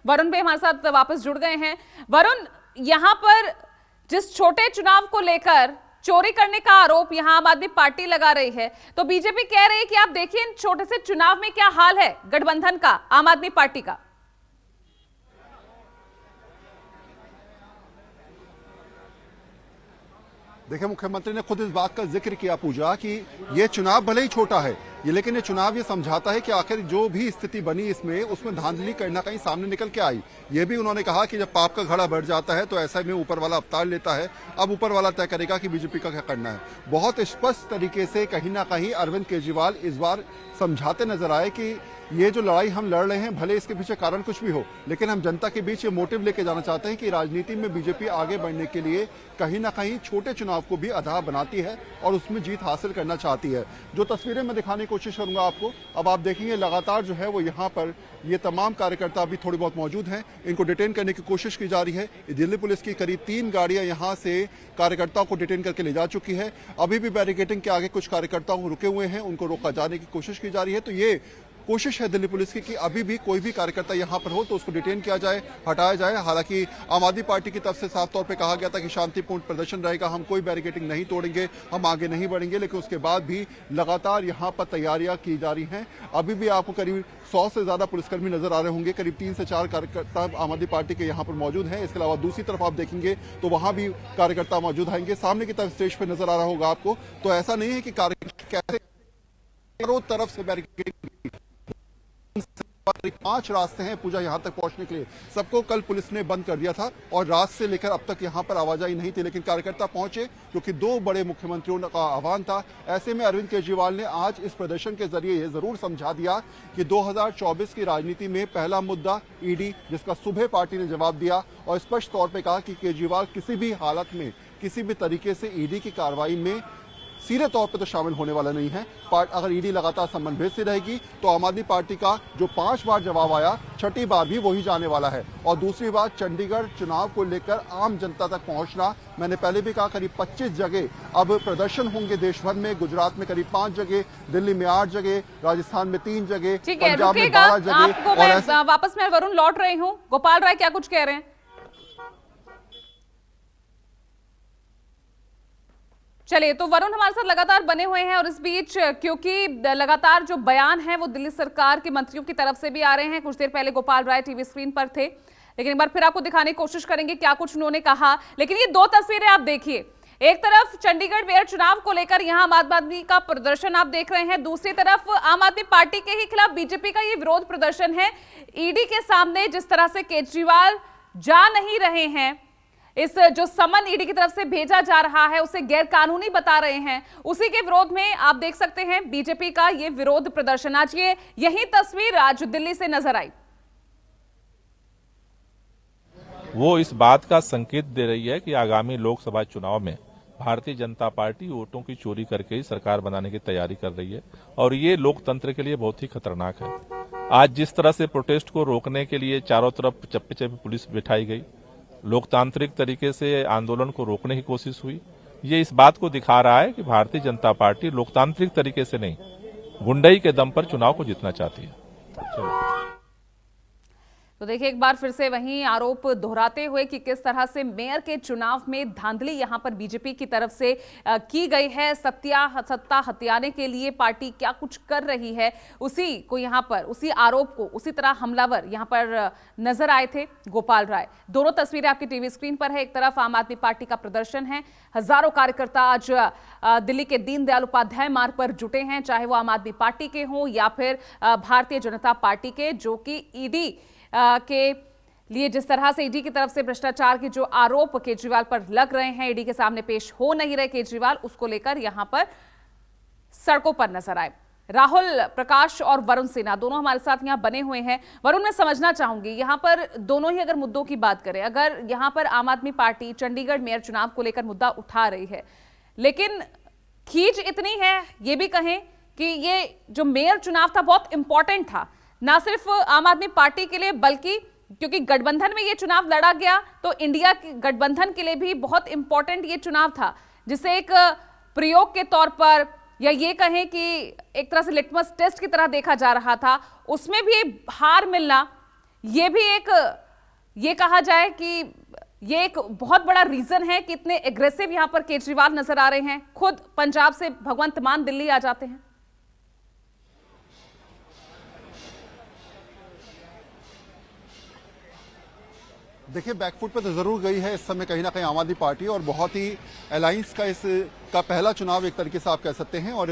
वरुण भी हमारे साथ वापस जुड़ गए हैं। वरुण, यहाँ पर जिस छोटे चुनाव को लेकर चोरी करने का आरोप यहां आम आदमी पार्टी लगा रही है, तो बीजेपी कह रही है कि आप देखिए इन छोटे से चुनाव में क्या हाल है गठबंधन का, आम आदमी पार्टी का। देखिए, मुख्यमंत्री ने खुद इस बात का जिक्र किया पूजा कि ये चुनाव भले ही छोटा है लेकिन ये चुनाव ये समझाता है कि आखिर जो भी स्थिति बनी इसमें उसमें धांधली कहीं ना कहीं सामने निकल के आई। ये भी उन्होंने कहा कि जब पाप का घड़ा बढ़ जाता है तो ऐसा में ऊपर वाला अवतार लेता है। अब ऊपर वाला तय करेगा कि बीजेपी का क्या करना है। बहुत स्पष्ट तरीके से कहीं ना कहीं अरविंद केजरीवाल इस बार समझाते नजर आए कि ये जो लड़ाई हम लड़ रहे हैं भले इसके पीछे कारण कुछ भी हो, लेकिन हम जनता के बीच ये मोटिव लेके जाना चाहते हैं कि राजनीति में बीजेपी आगे बढ़ने के लिए कहीं ना कहीं छोटे चुनाव को भी आधार बनाती है और उसमें जीत हासिल करना चाहती है। जो तस्वीरें मैं दिखाने की कोशिश करूंगा आपको, अब आप देखेंगे लगातार जो है वो यहाँ पर ये तमाम कार्यकर्ता अभी थोड़ी बहुत मौजूद हैं। इनको डिटेन करने की कोशिश की जा रही है। दिल्ली पुलिस की करीब 3 गाड़ियां यहाँ से कार्यकर्ताओं को डिटेन करके ले जा चुकी है। अभी भी बैरिकेडिंग के आगे कुछ कार्यकर्ताओं को रुके हुए हैं, उनको रोका जाने की कोशिश की जा रही है। तो ये कोशिश है दिल्ली पुलिस की कि अभी भी कोई भी कार्यकर्ता यहां पर हो तो उसको डिटेन किया जाए, हटाया जाए। हालांकि आम आदमी पार्टी की तरफ से साफ तौर पे कहा गया था कि शांतिपूर्ण प्रदर्शन रहेगा, हम कोई बैरिकेडिंग नहीं तोड़ेंगे, हम आगे नहीं बढ़ेंगे, लेकिन उसके बाद भी लगातार यहां पर तैयारियां की जा रही हैं। अभी भी आपको करीब 100 से ज्यादा पुलिसकर्मी नजर आ रहे होंगे। करीब 3 से 4 कार्यकर्ता आम आदमी पार्टी के यहाँ पर मौजूद हैं। इसके अलावा दूसरी तरफ आप देखेंगे तो वहां भी कार्यकर्ता मौजूद आएंगे। सामने की तरफ स्टेज पर नजर आ रहा होगा आपको। तो ऐसा नहीं है कि कार्यकर्ता कैसे चारों तरफ से बैरिकेडिंग 5 रास्ते हैं पूजा यहां तक पहुंचने के लिए। सबको कल पुलिस ने बंद कर दिया था और रात से लेकर अब तक यहां पर आवाजाही नहीं थी, लेकिन कार्यकर्ता पहुंचे क्योंकि 2 बड़े मुख्यमंत्रियों का आह्वान था। ऐसे में अरविंद केजरीवाल ने आज इस प्रदर्शन के जरिए यह जरूर समझा दिया कि 2024 की राजनीति में पहला मुद्दा ईडी, जिसका सुबह पार्टी ने जवाब दिया और स्पष्ट तौर पर कहा कि केजरीवाल किसी भी हालत में किसी भी तरीके से ईडी की कार्रवाई में सीधे तौर पर तो शामिल होने वाला नहीं है। अगर ईडी लगातार संबंध भेजती रहेगी तो आम आदमी पार्टी का जो 5 बार जवाब आया, 6ठी बार भी वही जाने वाला है। और दूसरी बात, चंडीगढ़ चुनाव को लेकर आम जनता तक पहुंचना, मैंने पहले भी कहा करीब 25 जगह अब प्रदर्शन होंगे देश भर में। गुजरात में करीब 5 जगह, दिल्ली में 8 जगह, राजस्थान में 3 जगह, पंजाब में 12 जगह। वापस मैं वरुण लौट रही हूँ। गोपाल राय क्या कुछ कह रहे हैं? चलिए, तो वरुण हमारे साथ लगातार बने हुए हैं और इस बीच क्योंकि लगातार जो बयान है वो दिल्ली सरकार के मंत्रियों की तरफ से भी आ रहे हैं। कुछ देर पहले गोपाल राय टीवी स्क्रीन पर थे, लेकिन एक बार फिर आपको दिखाने की कोशिश करेंगे क्या कुछ उन्होंने कहा। लेकिन ये 2 तस्वीरें आप देखिए, एक तरफ चंडीगढ़ मेयर चुनाव को लेकर यहां आम आदमी का प्रदर्शन आप देख रहे हैं, दूसरी तरफ आम आदमी पार्टी के ही खिलाफ बीजेपी का ये विरोध प्रदर्शन है। ईडी के सामने जिस तरह से केजरीवाल जा नहीं रहे हैं, इस जो समन ईडी की तरफ से भेजा जा रहा है उसे गैर कानूनी बता रहे हैं, उसी के विरोध में आप देख सकते हैं बीजेपी का ये विरोध प्रदर्शन। आज यही तस्वीर आज दिल्ली से नजर आई। वो इस बात का संकेत दे रही है कि आगामी लोकसभा चुनाव में भारतीय जनता पार्टी वोटों की चोरी करके ही सरकार बनाने की तैयारी कर रही है और ये लोकतंत्र के लिए बहुत ही खतरनाक है। आज जिस तरह से प्रोटेस्ट को रोकने के लिए चारों तरफ चप्पे चप्पे पुलिस बिठाई गई, लोकतांत्रिक तरीके से आंदोलन को रोकने की कोशिश हुई, ये इस बात को दिखा रहा है कि भारतीय जनता पार्टी लोकतांत्रिक तरीके से नहीं, गुंडई के दम पर चुनाव को जीतना चाहती है। तो देखिए, एक बार फिर से वहीं आरोप दोहराते हुए कि किस तरह से मेयर के चुनाव में धांधली यहां पर बीजेपी की तरफ से की गई है, सत्ता हथियाने के लिए पार्टी क्या कुछ कर रही है, उसी को यहां पर, उसी आरोप को उसी तरह हमलावर यहां पर नजर आए थे गोपाल राय। दोनों तस्वीरें आपकी टीवी स्क्रीन पर है। एक तरफ आम आदमी पार्टी का प्रदर्शन है, हजारों कार्यकर्ता आज दिल्ली के दीनदयाल उपाध्याय मार्ग पर जुटे हैं, चाहे वो आम आदमी पार्टी के हों या फिर भारतीय जनता पार्टी के, जो कि ईडी के लिए जिस तरह से ईडी की तरफ से भ्रष्टाचार के जो आरोप केजरीवाल पर लग रहे हैं, ईडी के सामने पेश हो नहीं रहे केजरीवाल, उसको लेकर यहां पर सड़कों पर नजर आए। राहुल प्रकाश और वरुण सिन्हा दोनों हमारे साथ यहां बने हुए हैं। वरुण, मैं समझना चाहूंगी यहां पर दोनों ही अगर मुद्दों की बात करें, अगर यहां पर आम आदमी पार्टी चंडीगढ़ मेयर चुनाव को लेकर मुद्दा उठा रही है, लेकिन खींच इतनी है ये भी कहें कि ये जो मेयर चुनाव था बहुत इंपॉर्टेंट था, ना सिर्फ आम आदमी पार्टी के लिए बल्कि क्योंकि गठबंधन में ये चुनाव लड़ा गया तो इंडिया के गठबंधन के लिए भी बहुत इंपॉर्टेंट ये चुनाव था, जिसे एक प्रयोग के तौर पर या ये कहें कि एक तरह से लिटमस टेस्ट की तरह देखा जा रहा था। उसमें भी हार मिलना ये भी एक ये कहा जाए कि ये एक बहुत बड़ा रीजन है कि इतने एग्रेसिव यहां पर केजरीवाल नजर आ रहे हैं। खुद पंजाब से भगवंत मान दिल्ली आ जाते हैं। देखिए, बैकफुट पे तो जरूर गई है इस समय कहीं ना कहीं आम आदमी पार्टी, और बहुत ही अलायंस का इसका पहला चुनाव एक तरीके से आप कह सकते हैं। और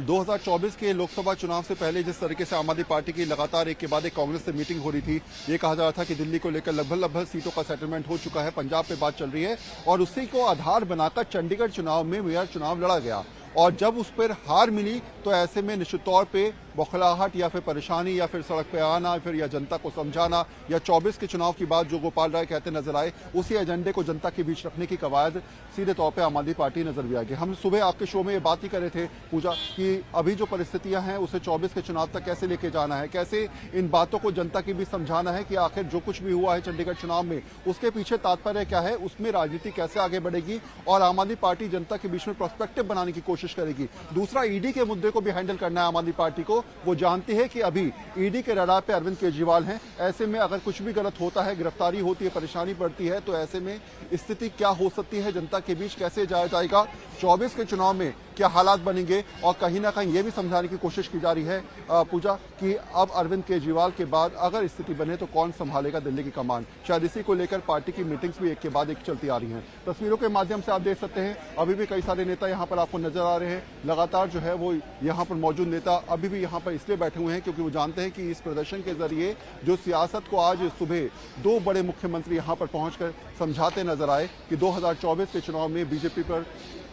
2024 के लोकसभा चुनाव से पहले जिस तरीके से आम आदमी पार्टी की लगातार एक के बाद एक कांग्रेस से मीटिंग हो रही थी, ये कहा जा रहा था कि दिल्ली को लेकर लगभग सीटों का सेटलमेंट हो चुका है, पंजाब पे बात चल रही है, और उसी को आधार बनाकर चंडीगढ़ चुनाव में मेयर चुनाव लड़ा गया। और जब उस पर हार मिली तो ऐसे में निश्चित तौर पे बौखलाहट या फिर परेशानी या फिर सड़क पे आना, फिर या जनता को समझाना, या 24 के चुनाव की बात जो गोपाल राय कहते नजर आए, उसी एजेंडे को जनता के बीच रखने की कवायद सीधे तौर पे आम आदमी पार्टी नजर भी आएगी। हम सुबह आपके शो में ये बात ही कर रहे थे पूजा कि अभी जो परिस्थितियां हैं उसे 24 के चुनाव तक कैसे लेके जाना है, कैसे इन बातों को जनता के बीच समझाना है कि आखिर जो कुछ भी हुआ है चंडीगढ़ चुनाव में उसके पीछे तात्पर्य क्या है, उसमें राजनीति कैसे आगे बढ़ेगी, और आम आदमी पार्टी जनता के बीच में प्रोस्पेक्टिव बनाने की कोशिश करेगी। दूसरा, ईडी के मुद्दे को भी हैंडल करना है आम आदमी पार्टी को। वो जानती है कि अभी ईडी के रडार पे अरविंद केजरीवाल हैं, ऐसे में अगर कुछ भी गलत होता है, गिरफ्तारी होती है, परेशानी बढ़ती है, तो ऐसे में स्थिति क्या हो सकती है, जनता के बीच कैसे जाया जाएगा, 24 के चुनाव में क्या हालात बनेंगे। और कहीं ना कहीं ये भी समझाने की कोशिश की जा रही है पूजा कि अब अरविंद केजरीवाल के बाद अगर स्थिति बने तो कौन संभालेगा दिल्ली की कमान। शायद इसी को लेकर पार्टी की मीटिंग्स भी एक के बाद एक चलती आ रही हैं। तस्वीरों के माध्यम से आप देख सकते हैं अभी भी कई सारे नेता यहाँ पर आपको नजर आ रहे हैं। लगातार जो है वो यहाँ पर मौजूद नेता अभी भी यहाँ पर इसलिए बैठे हुए हैं क्योंकि वो जानते हैं कि इस प्रदर्शन के जरिए जो सियासत को आज सुबह दो बड़े मुख्यमंत्री यहाँ पर पहुंचकर समझाते नजर आए कि 2024 के चुनाव में बीजेपी पर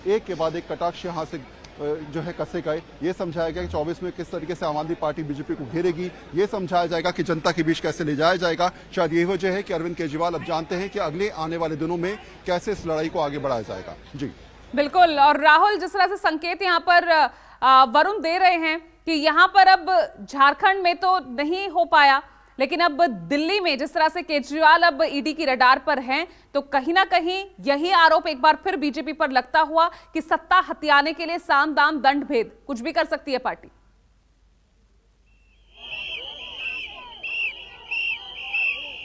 एक के बाद एक कटाक्ष यहाँ से जो है कसे गए। ये समझाया गया कि 24 में किस तरीके से आम आदमी पार्टी बीजेपी को घेरेगी, ये समझाया जाएगा कि जनता के बीच कैसे ले जाया जाएगा। शायद यही वजह है कि अरविंद केजरीवाल अब जानते हैं कि अगले आने वाले दिनों में कैसे इस लड़ाई को आगे बढ़ाया जाएगा। जी बिल्कुल। और राहुल, जिस तरह से संकेत यहाँ पर वरुण दे रहे हैं कि यहाँ पर अब झारखंड में तो नहीं हो पाया, लेकिन अब दिल्ली में जिस तरह से केजरीवाल अब ईडी की रडार पर हैं, तो कहीं ना कहीं यही आरोप एक बार फिर बीजेपी पर लगता हुआ कि सत्ता हथियाने के लिए साम दाम दंड भेद कुछ भी कर सकती है पार्टी।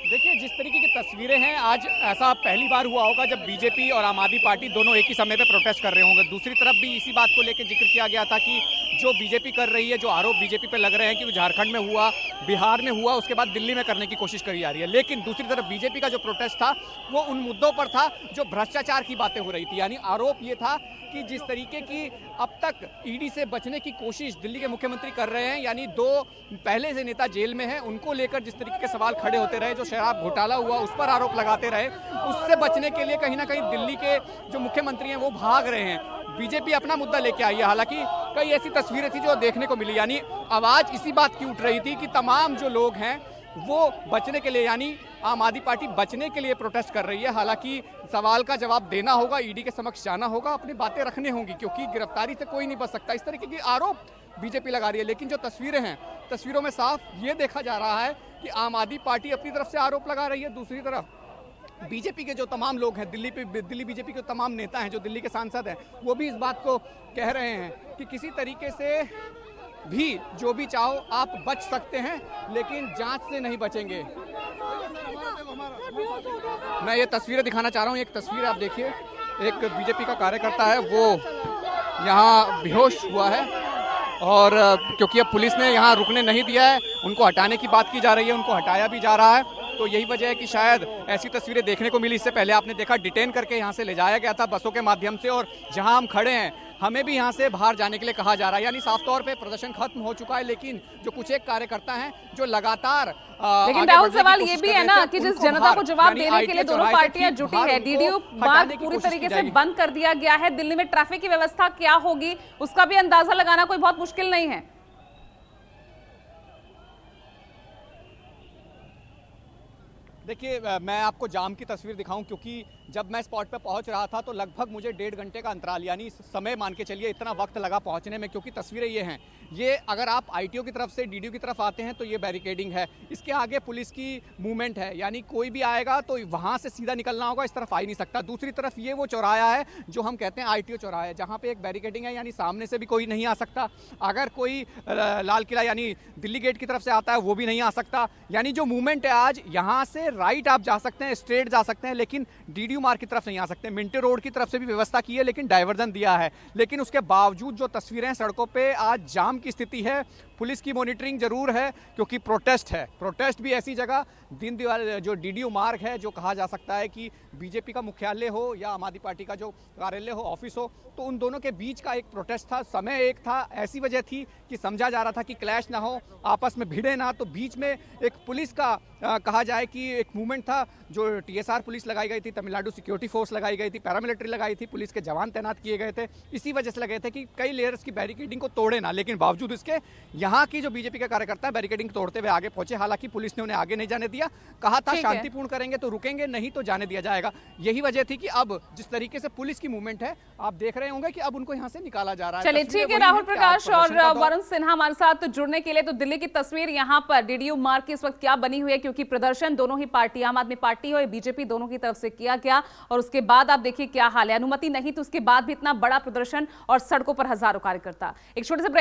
देखिए, जिस तरीके की तस्वीरें हैं, आज ऐसा पहली बार हुआ होगा जब बीजेपी और आम आदमी पार्टी दोनों एक ही समय पे प्रोटेस्ट कर रहे होंगे। दूसरी तरफ भी इसी बात को लेकर जिक्र किया गया था कि जो बीजेपी कर रही है, जो आरोप बीजेपी पे लग रहे हैं कि वो झारखंड में हुआ, बिहार में हुआ, उसके बाद दिल्ली में करने की कोशिश करी जा रही है। लेकिन दूसरी तरफ बीजेपी का जो प्रोटेस्ट था वो उन मुद्दों पर था जो भ्रष्टाचार की बातें हो रही थी। यानी आरोप ये था कि जिस तरीके की अब तक ईडी से बचने की कोशिश दिल्ली के मुख्यमंत्री कर रहे हैं, यानी दो पहले से नेता जेल में हैं, उनको लेकर जिस तरीके के सवाल खड़े होते रहे, जो शराब घोटाला हुआ उस पर आरोप लगाते रहे, उससे बचने के लिए कहीं ना कहीं दिल्ली के जो मुख्यमंत्री हैं वो भाग रहे हैं। बीजेपी अपना मुद्दा लेके आई है। हालांकि कई ऐसी तस्वीरें थी जो देखने को मिली, यानी आवाज इसी बात की उठ रही थी कि तमाम जो लोग हैं वो बचने के लिए, यानी आम आदमी पार्टी बचने के लिए प्रोटेस्ट कर रही है। हालांकि सवाल का जवाब देना होगा, ईडी के समक्ष जाना होगा, अपनी बातें रखनी होंगी, क्योंकि गिरफ्तारी से कोई नहीं बच सकता। इस तरीके के आरोप बीजेपी लगा रही है। लेकिन जो तस्वीरें हैं, तस्वीरों में साफ ये देखा जा रहा है कि आम आदमी पार्टी अपनी तरफ से आरोप लगा रही है, दूसरी तरफ बीजेपी के जो तमाम लोग हैं, दिल्ली बीजेपी के तमाम नेता हैं, जो दिल्ली के सांसद हैं, वो भी इस बात को कह रहे हैं कि किसी तरीके से भी जो भी चाहो आप बच सकते हैं, लेकिन जांच से नहीं बचेंगे। मैं ये तस्वीरें दिखाना चाह रहा हूँ। एक तस्वीर आप देखिए, एक बीजेपी का कार्यकर्ता है वो यहाँ बेहोश हुआ है, और क्योंकि अब पुलिस ने यहाँ रुकने नहीं दिया है, उनको हटाने की बात की जा रही है, उनको हटाया भी जा रहा है। तो यही वजह है कि शायद ऐसी तस्वीरें देखने को मिली। इससे पहले आपने देखा डिटेन करके यहाँ से ले जाया गया था बसों के माध्यम से, और जहाँ हम खड़े हैं हमें भी यहाँ से बाहर जाने के लिए कहा जा रहा है। यानी साफ तौर पे प्रदर्शन खत्म हो चुका है, लेकिन जो कुछ एक कार्यकर्ता हैं जो लगातार लेकिन राहुल, सवाल ये भी है ना कि जिस जनता को जवाब देने के लिए दोनों पार्टियां जुटी है, डीडीयू मार्ग पूरी तरीके से बंद कर दिया गया है, दिल्ली में ट्रैफिक की व्यवस्था क्या होगी उसका भी अंदाजा लगाना कोई बहुत मुश्किल नहीं है। देखिए मैं आपको जाम की तस्वीर दिखाऊं, क्योंकि जब मैं स्पॉट पे पहुंच रहा था तो लगभग मुझे 1.5 घंटे का अंतराल, यानी समय मान के चलिए इतना वक्त लगा पहुंचने में, क्योंकि तस्वीरें ये हैं। ये अगर आप आईटीओ की तरफ से डीडीओ की तरफ आते हैं तो ये बैरिकेडिंग है, इसके आगे पुलिस की मूवमेंट है, यानी कोई भी आएगा तो वहां से सीधा निकलना होगा, इस तरफ आ ही नहीं सकता। दूसरी तरफ ये वो चौराहा है जो हम कहते हैं आईटीओ चौराहा है, जहाँ पे एक बैरिकेडिंग है, यानी सामने से भी कोई नहीं आ सकता। अगर कोई लाल किला यानी दिल्ली गेट की तरफ से आता है वो भी नहीं आ सकता। यानी जो मूवमेंट है आज, यहाँ से राइट आप जा सकते हैं, स्ट्रेट जा सकते हैं, लेकिन डीडीयू मार्ग की तरफ नहीं आ सकते। मिंटो रोड की तरफ से भी व्यवस्था की है लेकिन डाइवर्जन दिया है, लेकिन उसके बावजूद जो तस्वीरें सड़कों पे आज जाम की स्थिति है, पुलिस की मॉनिटरिंग जरूर है क्योंकि प्रोटेस्ट है। प्रोटेस्ट भी ऐसी जगह, दिन दीवार जो डीडीयू मार्ग है, जो कहा जा सकता है कि बीजेपी का मुख्यालय हो या आम आदमी पार्टी का जो कार्यालय हो, ऑफिस हो, तो उन दोनों के बीच का एक प्रोटेस्ट था। समय एक था, ऐसी वजह थी कि समझा जा रहा था कि क्लैश ना हो, आपस में भिड़े ना, तो बीच में एक पुलिस का कहा जाए कि एक मूवमेंट था, जो टीएसआर पुलिस लगाई गई थी, तमिलनाडु सिक्योरिटी फोर्स लगाई गई थी, पैरामिलिट्री लगाई थी, पुलिस के जवान तैनात किए गए थे। इसी वजह से लगे थे कि कई लेयर्स की बैरिकेडिंग को तोड़े ना, लेकिन बावजूद इसके यहाँ की जो बीजेपी के कार्यकर्ता बैरिकेडिंग तोड़ते हुए आगे पहुंचे। हालांकि पुलिस ने उन्हें आगे नहीं जाने दिया, कहा था शांतिपूर्ण करेंगे तो रुकेंगे, नहीं तो जाने दिया जाएगा। यही वजह थी कि अब जिस तरीके से पुलिस की मूवमेंट है, आप देख रहे होंगे कि अब उनको यहाँ से निकाला जा रहा है। चलिए ठीक है, राहुल प्रकाश और वरुण सिन्हा हमारे साथ जुड़ने के लिए। तो दिल्ली की तस्वीर यहाँ पर डीडीयू मार्ग की इस वक्त क्या बनी हुई है, क्योंकि प्रदर्शन दोनों ही पार्टी, आम आदमी पार्टी और बीजेपी, दोनों की तरफ से किया गया, और उसके बाद आप देखिए क्या हाल है। अनुमति नहीं तो उसके बाद भी इतना बड़ा प्रदर्शन और सड़कों पर हजारों कार्यकर्ता। एक छोटे से ब्रेक